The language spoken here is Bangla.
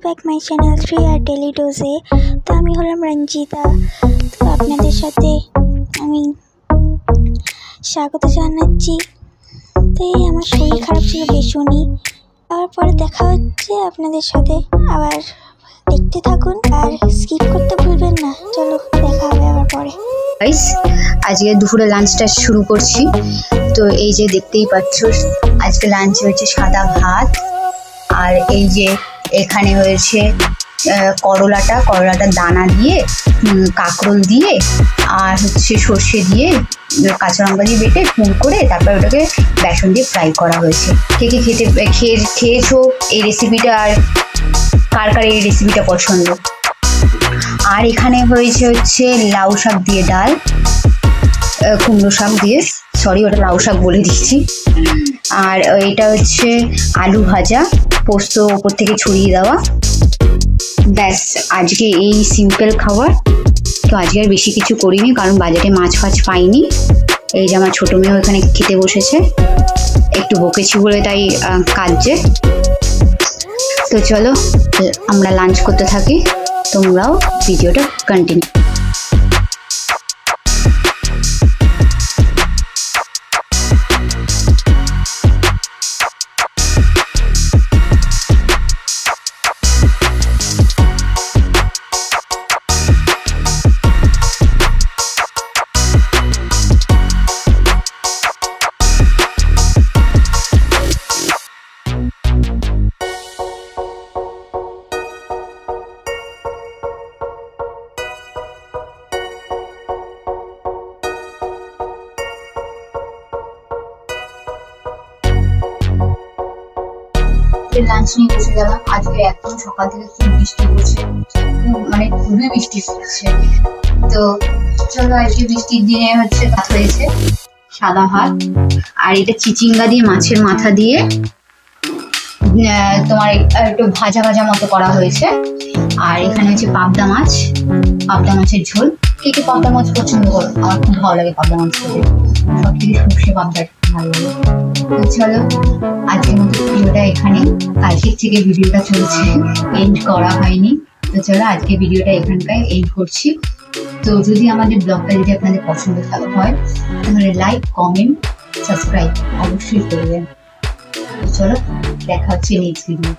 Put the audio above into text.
ব্যাক মাই চ্যানেল 3 আর ডেলি ডোজে। তো আমি হলাম রঞ্জিতা। তো আপনাদের সাথে আমি স্বাগত জানাচ্ছি। তো এই আমার শরীর খারাপ ছিল ভীষণই। আবার পরে দেখা হচ্ছে আপনাদের সাথে, আবার দেখতে থাকুন আর স্কিপ করতে ভুলবেন না। চলো দেখা হবে আবার পরে। আজকে দুপুরে লাঞ্চটা শুরু করছি। তো এই যে দেখতেই পাচ্ছ, আজকে লাঞ্চে হয়েছে সাদা ভাত, আর এই যে এখানে হয়েছে করলাটা দানা দিয়ে, কাঁকরোল দিয়ে, আর হচ্ছে সর্ষে দিয়ে, কাঁচা লঙ্কা দিয়ে বেটে ফুল করে তারপর ওটাকে বেসন দিয়ে ফ্রাই করা হয়েছে। কে কে খেয়েছো এই রেসিপিটা, আর কার কার এই রেসিপিটা পছন্দ। আর এখানে হয়েছে হচ্ছে লাউ শাক দিয়ে ডাল, কুমড়ো শাক দিয়ে, সরি ওটা লাউ শাক বলে দিচ্ছি। আর এটা হচ্ছে আলু ভাজা, পোস্ত ওপর থেকে ছড়িয়ে দেওয়া। ব্যাস, আজকে এই সিম্পল খাবার। তো আজকে আর বেশি কিছু করিনি, কারণ বাজারে মাছ ফাছ পাইনি। এই যে আমার ছোটো মেয়েও এখানে খেতে বসেছে, একটু বকেছি বলে তাই কাঁদছে। তো চলো আমরা লাঞ্চ করতে থাকি, তোমরাও ভিডিওটা কন্টিনিউ। লাঞ্চ নিয়ে বসে গেলাম। আজকে একদম সকাল থেকে খুব বৃষ্টি পড়ছে, মানে খুবই বৃষ্টি পড়ছে। তো চলো, আজকে বৃষ্টির দিনে হচ্ছে ভাত হয়েছে সাদা ভাত, আর এটা চিচিঙ্গা দিয়ে মাছের মাথা দিয়ে তোমার একটু ভাজা ভাজা মতো করা হয়েছে। আর এখানে হচ্ছে পাবদা মাছের ঝোল। কে কে পাবদা মাছ পছন্দ করো? আমার খুব ভালো লাগে পাবদা মাছ খেতে, সব থেকে সর্ষে পাবদা ভালো লাগে। তো চলো, আজকের মতো ভিডিওটা এখানে, কালকের থেকে ভিডিওটা চলছে, এন্ড করা হয়নি। তো চলো আজকে ভিডিওটা এখানটায় এন্ড করছি। তো যদি আমাদের ব্লগটা যদি আপনাদের পছন্দ হয় তাহলে লাইক, কমেন্ট, সাবস্ক্রাইব অবশ্যই করবেন। চলো দেখা হচ্ছে নেক্সট ভিডিও।